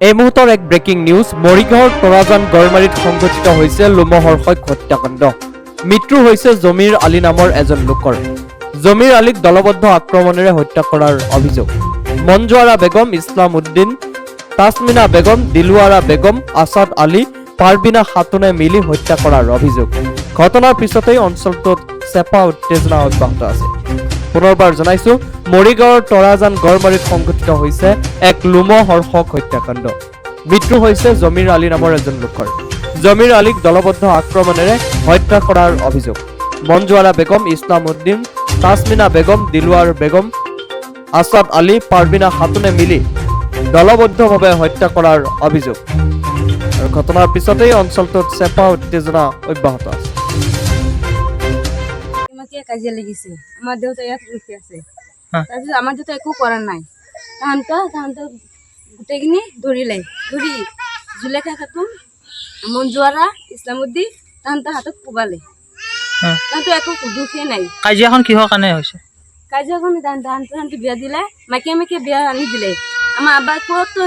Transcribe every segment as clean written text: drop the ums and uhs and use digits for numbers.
এই মুহূৰ্তৰ এক ব্ৰেকিং নিউজ। মৰিগাঁৱৰ তৰাজান গড়মাৰীত সংঘটিত হৈছে লোমহৰ্ষক হত্যাকাণ্ড। মৃত্যু হৈছে জমিৰ আলী নামৰ এজন লোকৰ। জমিৰ আলীক দলবদ্ধ আক্ৰমণেৰে হত্যা কৰাৰ অভিযোগ। মঞ্জুৱাৰা বেগম, ইছলাম উদ্দিন, তাসমিনা বেগম, দিলৱাৰা বেগম, আছাদ আলী, পাৰবিনা খাতুনে মিলি হত্যা কৰাৰ অভিযোগ। ঘটনাৰ পিছতেই অঞ্চলটোত চেপা উত্তেজনা অব্যাহত আছে। পুনৰবাৰ জনাইছো, মৰিগাঁৱৰ তৰাজান গড়মাৰীত সংঘটিত হৈছে এক লোমহৰ্ষক হত্যাকাণ্ড। মৃত্যু হৈছে জমিৰ আলী নামৰ এজন লোকৰ। জমিৰ আলীক দলবদ্ধ আক্ৰমণেৰে হত্যা কৰাৰ অভিযোগ। মঞ্জুৱাৰা বেগম, ইছলাম উদ্দিন, তাসমিনা বেগম, দিলৱাৰ বেগম, আছাদ আলী, পাৰবিনা খাতুনে মিলি দলবদ্ধভাৱে হত্যা কৰাৰ অভিযোগ। আৰু ঘটনাৰ পিছতেই অঞ্চলটোত চেপা উত্তেজনা অব্যাহত আছে। কাজিয়া লাগিছে, আমাৰ দেউতা ইয়াত ৰুখে আছে। তাৰপিছত আমাৰ দেউতা একো কৰা নাই। তাহাঁতে গোটেইখিনি ধৰিলে, ধৰি জুলেখা খাতুন, মঞ্জুৱাৰা, ইছলামুদ্দিন তাহাঁতে হাতত কোবালে। তাহাঁতে একো দুখে নাই। কাজিয়াখন কিহৰ কাৰণে হৈছে? কাজিয়াখন তাহাঁতে বিয়া দিলে, মাকে বিয়া আনি দিলে। আমাৰ আব্বা ক'তো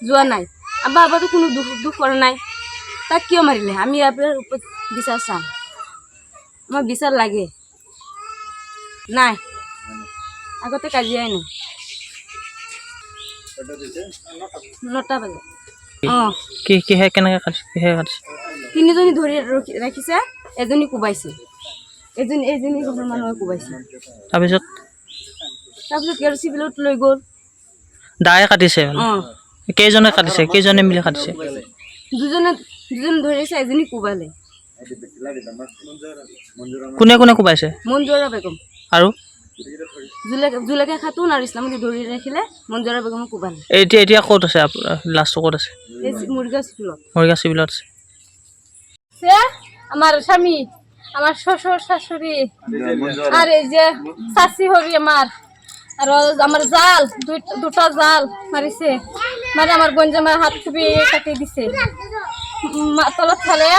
যোৱা নাই। আব্বাতো কোনো দুখ কৰা নাই। তাক কিয় মাৰিলে? আমি আপোনাৰ ওপৰত বিচাৰ চাম। আমার বিচার লাগে নাই, আগতে কাজিয়াই নাই। 9টা বাজে। কিহে কেনেকে কিহে কাটিছে? তিনিজনী ধৰি ৰাখিছে, এজনী কোবাইছে, এজনী ঘৰৰ মানুহে কোবাইছে। তাৰপিছত আৰু চিভিলত লৈ গ'ল। দায়ে কাটিছে মানে? কেইজনে কাটিছে? কেইজনে মিলি কাটিছে? দুজনে ধৰিছে, এজনী কোবালে। কোনে কোনে কোবাইছে? মঞ্জুৱাৰা বেগম আৰু জুলেখা খাতুন আৰু ইছলামুদ্দিন ধৰি ৰাখিলে, মঞ্জুৱাৰা বেগমক কোবালে। এতিয়া ক'ত আছে? লাষ্টটো ক'ত আছে? মৰিগাঁও চিভিলত। মৰিগাঁও চিভিলত আছে। আমার স্বামী, আমার শ্বশুর শাশুড়ি, আর এই যে চাচি হবি আমার, আর আমার জাল দুটা জাল মারিছে, মানে আমার বোন জামার হাত খুবই কাটিয়ে দিছে, তলত ফেলে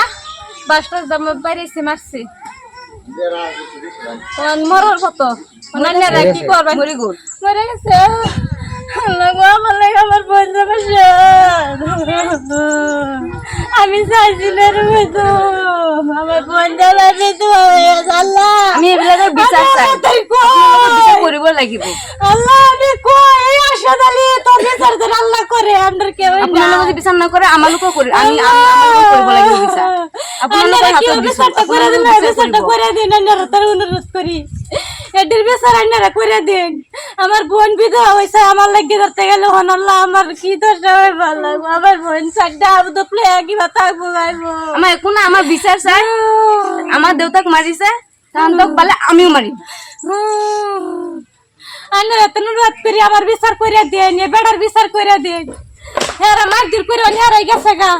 বাসটার দাম বাইরেছে, মারছে। মরার কত কি করবা? মরে গেছে। আমার বোন জামার আমি চাইছিলাম হয়তো আমার বোন জামার মৃত্যু হয়ে আল্লাহ, আমি এইবিলাকৰ বিচাৰ চাই কৰিব লাগিব। আল্লাহ আমি কই আশা দালি তোৰ বিচাৰ দেন আল্লাহ কৰে, আমৰা কেউ না। আপোনালোকে যদি বিচাৰ নকৰে আমালোকো কৰি আমালোকো কৰিব লাগিব বিচাৰ। আপোনালোকে হাতত বিচারটা করে দিন, বিচারটা করে দিন, আমরা তার অনুরোধ করি এটির বিচার আপনারা করে দিন। আমার বোন বিধবা হয়েছে, আমার লাগে ধরতে গেল হন আল্লাহ, আমার কি দোষ হয় ভালো লাগবো। আমার বোন চারটা দপলে কিবা থাকবো গাইবো। আমাৰ একো না, আমাৰ বিচাৰ চাই। আমাৰ দেউতাক মাৰিছে, তাহাঁতক পালে আমিও মাৰিম। আপনাৰা তো অনুৰোধ কৰি আমাৰ বিচাৰ কৰে দেন, বেড়াৰ বিচাৰ কৰে দেন। হ্যাঁ মাৰধৰ কৰে হেৰাই গেছে গা।